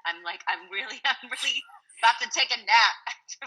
I'm really about to take a nap.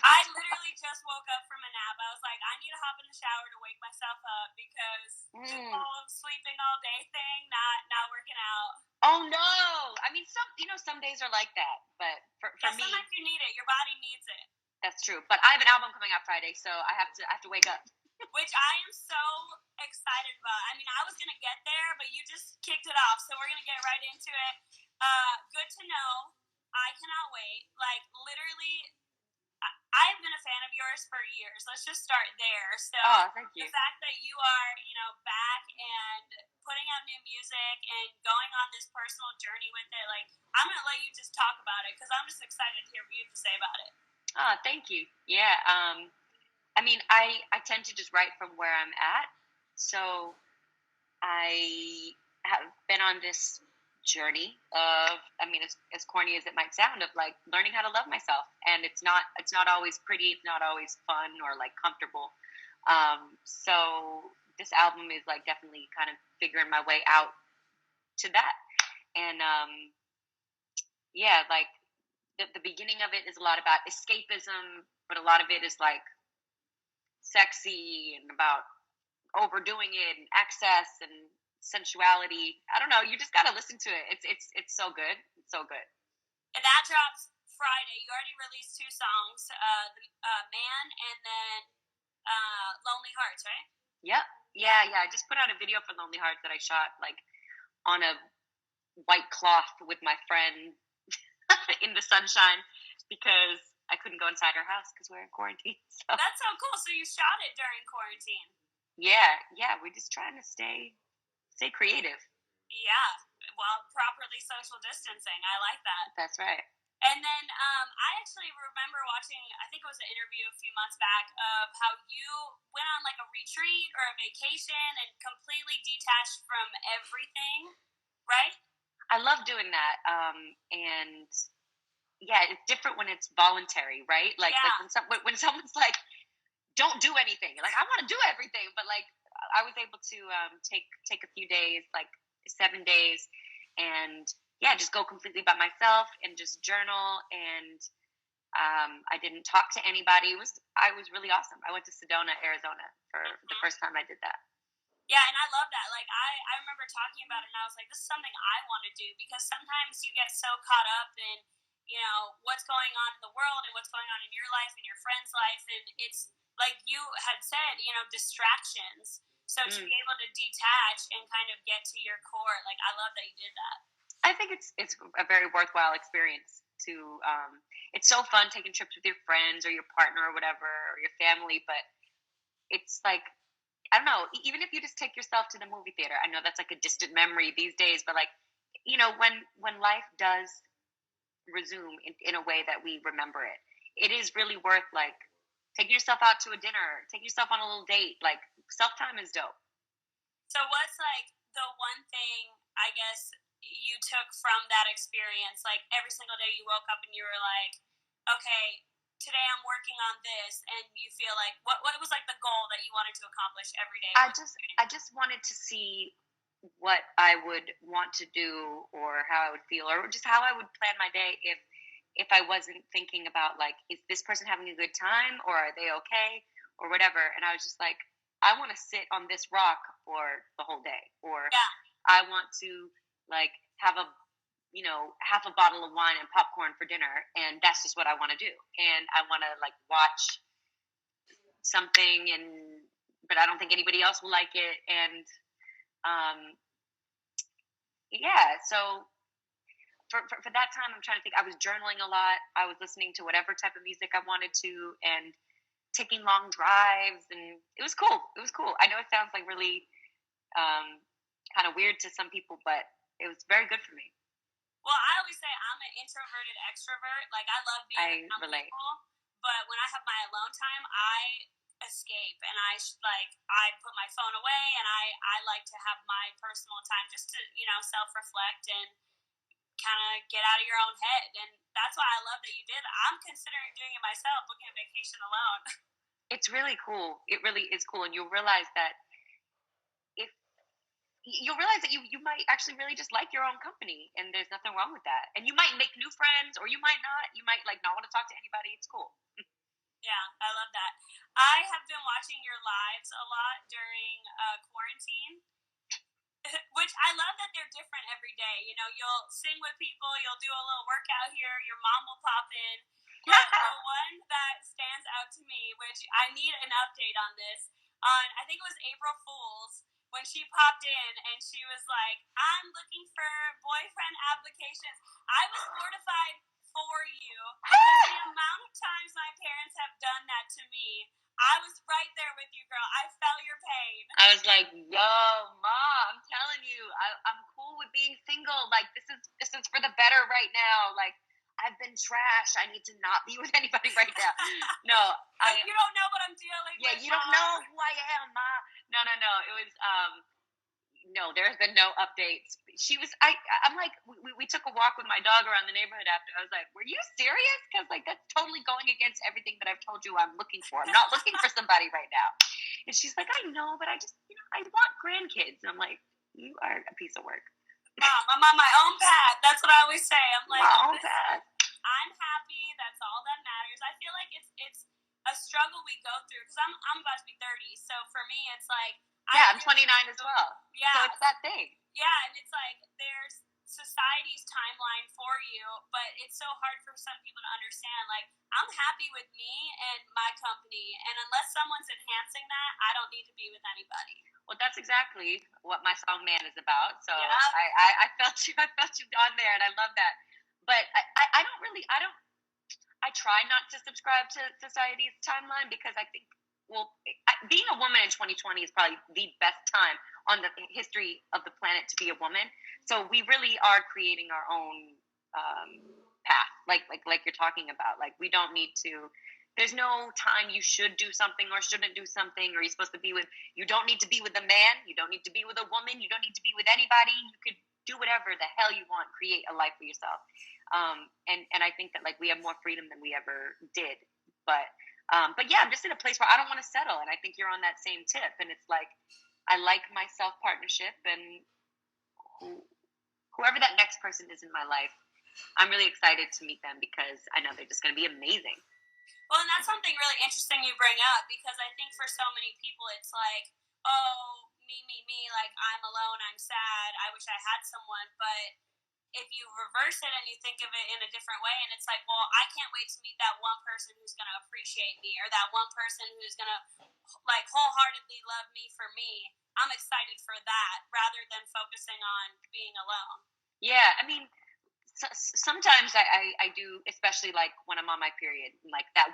I literally just woke up from a nap. I was like, I need to hop in the shower to wake myself up because the whole sleeping all day thing, not working out. Oh no! I mean, some days are like that, but for me, sometimes you need it. Your body needs it. That's true. But I have an album coming out Friday, so I have to wake up. Which I am so excited about. I mean, I was gonna get there, but you just kicked it off, so we're gonna get right into it. Good to know. I cannot wait. Like, literally, I've been a fan of yours for years. Let's just start there. So, thank you. The fact that you are, back and putting out new music and going on this personal journey with it, like, I'm going to let you just talk about it because I'm just excited to hear what you have to say about it. Oh, thank you. Yeah. I mean, I tend to just write from where I'm at. So I have been on this journey of, I mean, as corny as it might sound, of like learning how to love myself. And it's not always pretty. It's not always fun or like comfortable. So this album is like definitely kind of figuring my way out to that. And yeah, like the beginning of it is a lot about escapism, but a lot of it is like sexy and about overdoing it and excess and sensuality. I don't know. You just gotta listen to it. It's so good. It's so good. And that drops Friday. You already released 2 songs, Man and then Lonely Hearts, right? Yep. Yeah. I just put out a video for Lonely Hearts that I shot like on a white cloth with my friend in the sunshine because I couldn't go inside her house because we're in quarantine. So. That's so cool. So you shot it during quarantine. Yeah. We're just trying to stay creative. Yeah. Well, properly social distancing. I like that. That's right. And then I actually remember watching, I think it was an interview a few months back of how you went on like a retreat or a vacation and completely detached from everything, right? I love doing that. And yeah, it's different when it's voluntary, right? Like, like when someone's like, don't do anything. Like, I want to do everything. But like, I was able to take a few days, like 7 days, and yeah, just go completely by myself and just journal. And I didn't talk to anybody. It was really awesome. I went to Sedona, Arizona for the first time I did that. Yeah, and I love that. Like, I remember talking about it, and I was like, this is something I want to do, because sometimes you get so caught up in, what's going on in the world and what's going on in your life and your friend's life, and it's, like you had said, distractions. So to be able to detach and kind of get to your core, like, I love that you did that. I think it's a very worthwhile experience to, it's so fun taking trips with your friends or your partner or whatever, or your family, but it's like, I don't know, even if you just take yourself to the movie theater, I know that's like a distant memory these days, but like, when life does resume in a way that we remember it, it is really worth like taking yourself out to a dinner, taking yourself on a little date. Like, self-time is dope. So what's like the one thing, I guess, you took from that experience? Like, every single day you woke up and you were like, okay, today I'm working on this, and you feel like, what was like the goal that you wanted to accomplish every day? I just wanted to see what I would want to do, or how I would feel, or just how I would plan my day if I wasn't thinking about like, is this person having a good time, or are they okay, or whatever. And I was just like, I want to sit on this rock for the whole day, or I want to like have half a bottle of wine and popcorn for dinner, and that's just what I want to do. And I want to like watch something, but I don't think anybody else will like it. And so for that time, I'm trying to think. I was journaling a lot. I was listening to whatever type of music I wanted to, and taking long drives, and it was cool. I know it sounds like really kind of weird to some people, but it was very good for me. Well, I always say I'm an introverted extrovert. Like, I love being around people, but when I have my alone time, I escape, and I put my phone away, and I like to have my personal time just to self-reflect and kind of get out of your own head. And that's why I love that you did. I'm considering doing it myself, booking a vacation alone. It's really cool. It really is cool, and you'll realize that if you'll realize that you might actually really just like your own company, and there's nothing wrong with that. And you might make new friends, or you might not. You might like not want to talk to anybody. It's cool. Yeah, I love that. I have been watching your lives a lot during quarantine, which I love that they're different every day. You know, you'll sing with people, you'll do a little workout here, your mom will pop in. But the one that stands out to me, which I need an update on this, I think it was April Fool's, when she popped in and she was like, I'm looking for boyfriend applications. I was mortified for you because the amount of times my parents have done that to me, I was right there with you, girl. I felt your pain. I was like, yo, Mom, I'm telling you, I'm cool with being single. Like, this is for the better right now. Like, I've been trash. I need to not be with anybody right now. No, you don't know what I'm dealing with. Yeah, you don't know who I am, Ma. No. It was no. There's been no updates. She was. I'm like, we took a walk with my dog around the neighborhood after. I was like, were you serious? Because like that's totally going against everything that I've told you I'm looking for. I'm not looking for somebody right now. And she's like, I know, but I just I want grandkids. And I'm like, you are a piece of work. Mom, I'm on my own path. That's what I always say. I'm like, my own path. I'm happy. That's all that matters. I feel like it's a struggle we go through because I'm about to be 30. So for me, it's like I'm 29 as well. Yeah, so it's that thing. Yeah, and it's like there's society's timeline for you, but it's so hard for some people to understand. Like I'm happy with me and my company, and unless someone's enhancing that, I don't need to be with anybody. Well, that's exactly what my song "Man" is about. So yeah. I felt you on there, and I love that. But I try not to subscribe to society's timeline because I think, being a woman in 2020 is probably the best time on the history of the planet to be a woman. So we really are creating our own path, like you're talking about. Like we don't need to. There's no time you should do something or shouldn't do something, or you're supposed to be with. You don't need to be with a man. You don't need to be with a woman. You don't need to be with anybody. You could do whatever the hell you want. Create a life for yourself. And I think that like we have more freedom than we ever did. But yeah, I'm just in a place where I don't want to settle, and I think you're on that same tip. And it's like I like my self partnership, and whoever that next person is in my life, I'm really excited to meet them because I know they're just going to be amazing. Well, and that's something really interesting you bring up because I think for so many people it's like, oh, me, like I'm alone, I'm sad, I wish I had someone, but if you reverse it and you think of it in a different way, and it's like, well, I can't wait to meet that one person who's going to appreciate me, or that one person who's going to like wholeheartedly love me for me. I'm excited for that rather than focusing on being alone. Yeah, I mean, sometimes I do, especially like when I'm on my period, like that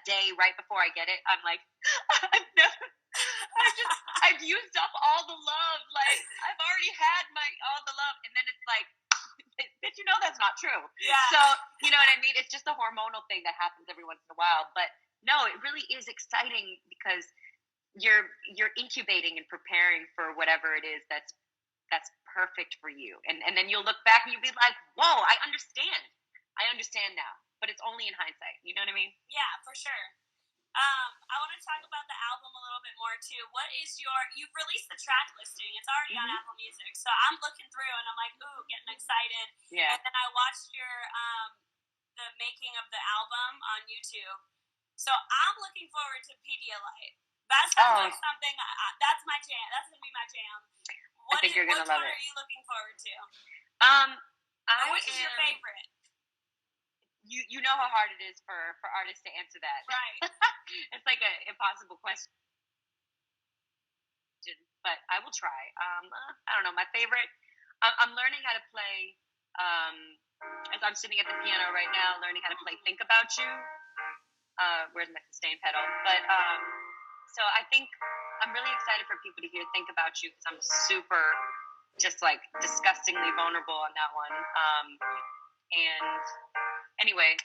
day right before I get it, I'm like, I've used up all the love. Like I've already had all the love, and then it's like, but that's not true. Yeah. So you know what I mean? It's just a hormonal thing that happens every once in a while. But no, it really is exciting because you're incubating and preparing for whatever it is that's perfect for you. And then you'll look back and you'll be like, whoa, I understand now. But it's only in hindsight. You know what I mean? Yeah, for sure. I want to talk about the album a little bit more too. What is you've released the track listing. It's already on Apple Music. So I'm looking through and I'm like, ooh, getting excited. Yeah. And then I watched your the making of the album on YouTube. So I'm looking forward to Pedialyte. That sounds like something, that's my jam. That's going to be my jam. I think you're going to love it. What are you looking forward to? Which is your favorite? You know how hard it is for artists to answer that. Right. It's like an impossible question. But I will try. I don't know. My favorite, I'm learning how to play, as I'm sitting at the piano right now, learning how to play Think About You. Where's my sustain pedal? But so I think I'm really excited for people to hear Think About You because I'm super just like disgustingly vulnerable on that one. And anyway,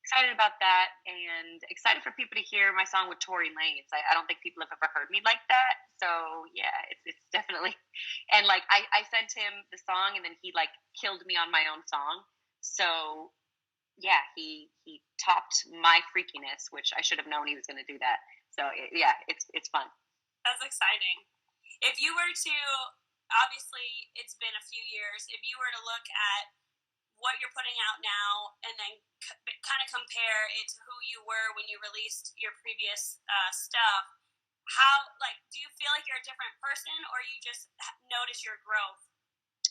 excited about that and excited for people to hear my song with Tory Lanez. I don't think people have ever heard me like that. So yeah, it's definitely, and like I sent him the song and then he like killed me on my own song. So yeah, he topped my freakiness, which I should have known he was going to do that. So yeah, it's fun. That's exciting. If you were to, obviously it's been a few years. If you were to look at what you're putting out now and then kind of compare it to who you were when you released your previous stuff, how, like, do you feel like you're a different person, or you just notice your growth?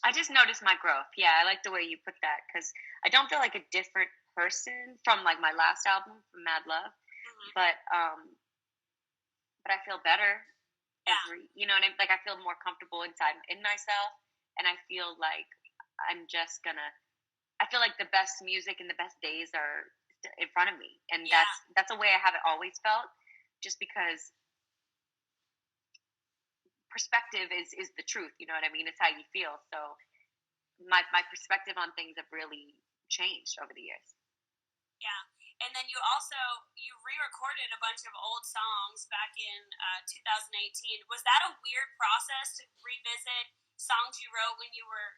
I just noticed my growth. Yeah, I like the way you put that, because I don't feel like a different person from like my last album, from Mad Love, but I feel better. You know what I mean? Like, I feel more comfortable in myself, and I feel like I'm just gonna. I feel like the best music and the best days are in front of me, and that's a way I haven't always felt. Just because perspective is the truth, you know what I mean? It's how you feel. So my perspective on things have really changed over the years. Yeah. And then you re-recorded a bunch of old songs back in 2018. Was that a weird process to revisit songs you wrote when you were,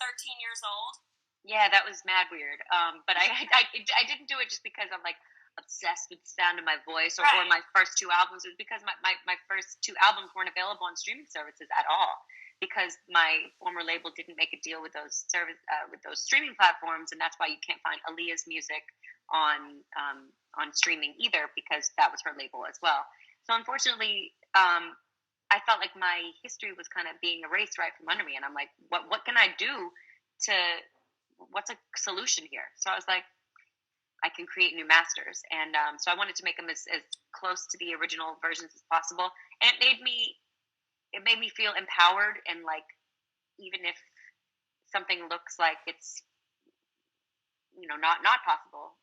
13 years old? Yeah, that was mad weird. But I didn't do it just because I'm like obsessed with the sound of my voice or my first two albums. It was because my first two albums weren't available on streaming services at all, because my former label didn't make a deal with those streaming platforms, and that's why you can't find Aaliyah's music on streaming either, because that was her label as well. So unfortunately, I felt like my history was kind of being erased right from under me, and I'm like, what can I do to what's a solution here? So I was like, I can create new masters, and so I wanted to make them as close to the original versions as possible, and it made me feel empowered, and like, even if something looks like it's not possible,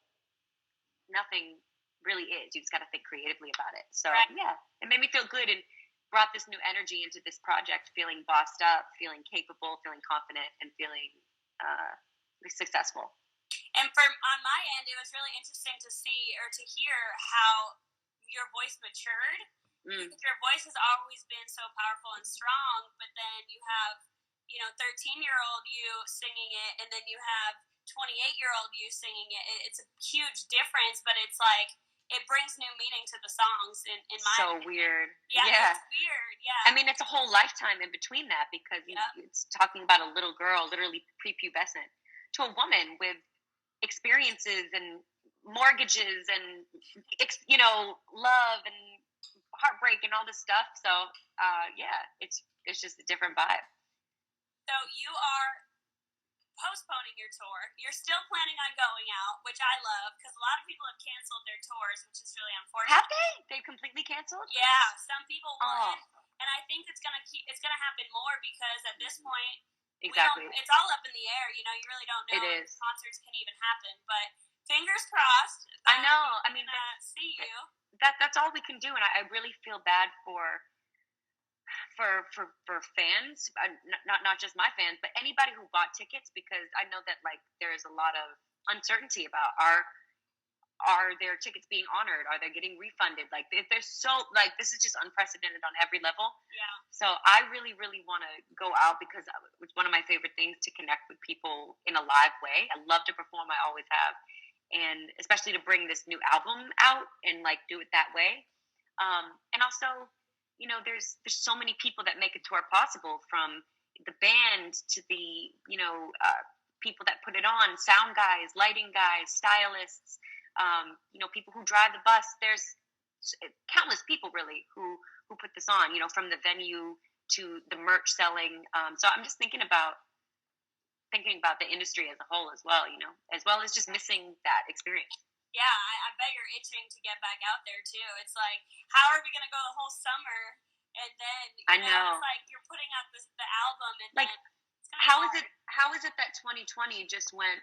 nothing really is. You just got to think creatively about it. So yeah, it made me feel good and brought this new energy into this project, feeling bossed up, feeling capable, feeling confident, and feeling successful. And on my end, it was really interesting to see or to hear how your voice matured. Because your voice has always been so powerful and strong, but then you have, 13-year-old you singing it, and then you have 28-year-old you singing it. It's a huge difference, but it's like, it brings new meaning to the songs in my opinion. Weird. Yeah. It's weird, yeah. I mean, it's a whole lifetime in between that, because it's talking about a little girl, literally prepubescent, to a woman with experiences and mortgages and love and heartbreak and all this stuff. So it's just a different vibe. So you are postponing your tour. You're still planning on going out, which I love, because a lot of people have canceled their tours, which is really unfortunate. Have they? They've completely canceled? Yeah, some people would, and I think it's gonna happen more, because at this point, exactly, it's all up in the air. You really don't know if concerts can even happen. But fingers crossed. I know. I mean, see you. That's all we can do, and I really feel bad for fans, not just my fans, but anybody who bought tickets, because I know that like there's a lot of uncertainty about are their tickets being honored? Are they getting refunded? Like, if there's this is just unprecedented on every level. Yeah. So I really, really want to go out, because it's one of my favorite things to connect with people in a live way. I love to perform. I always have. And especially to bring this new album out and like do it that way. And also, there's so many people that make a tour possible, from the band to the, people that put it on, sound guys, lighting guys, stylists, people who drive the bus. There's countless people really who put this on, from the venue to the merch selling. So I'm just thinking about the industry as a whole as well, as well as just missing that experience. Yeah, I bet you're itching to get back out there too. It's like, how are we going to go the whole summer? And then, I know. It's like you're putting out the album, and like, then it's gonna be hard. How is it that 2020 just went,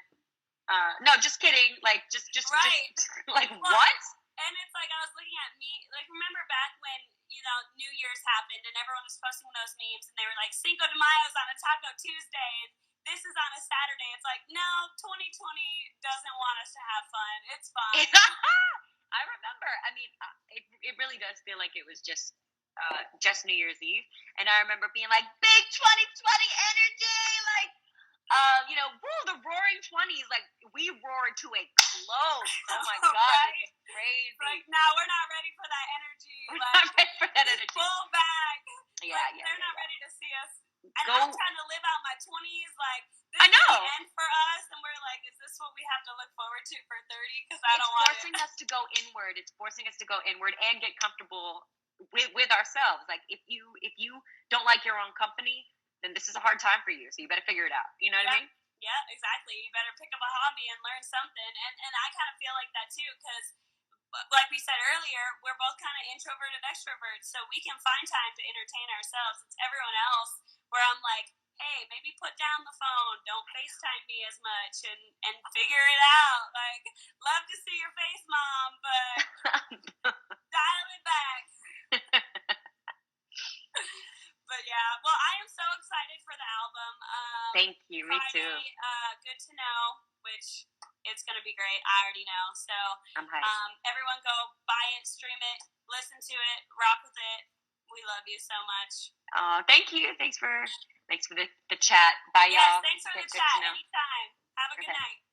no, just kidding. Like, just right. Like, what? And it's like, I was looking at remember back when, New Year's happened and everyone was posting those memes and they were like, Cinco de Mayo's on a Taco Tuesday and this is on a Saturday. It's like, no, 2020 doesn't want us to have fun. It's fine. I remember. I mean, it really does feel like it was just New Year's Eve. And I remember being like, big 2020 energy, like, woo, the roaring 20s, like, we roared to a close. Oh my God, right? This is crazy. Like, no, we're not ready for that energy. We're not ready for that energy. Pull back. Yeah, they're not ready to see us And go. I'm trying to live out my 20s, like, this I know. is the end for us, and we're like, is this what we have to look forward to for 30? Because I don't want it. It's forcing us to go inward. It's forcing us to go inward and get comfortable with ourselves. Like, if you don't like your own company, then this is a hard time for you. So you better figure it out. You know what I mean? Yeah, exactly. You better pick up a hobby and learn something. And I kind of feel like that too, because like we said earlier, we're both kind of introverted extroverts, so we can find time to entertain ourselves. It's everyone else where I'm like, hey, maybe put down the phone, don't FaceTime me as much, and figure it out. Like, love to see your face, Mom, but dial it back. But yeah, well, I am so excited for the album. Thank you, me too. Good to Know, which it's going to be great. I already know. So everyone go buy it, stream it, listen to it, rock with it. We love you so much. Thank you. Thanks for the chat. Bye, y'all. Yes, thanks for the chat. Anytime. Have a good night.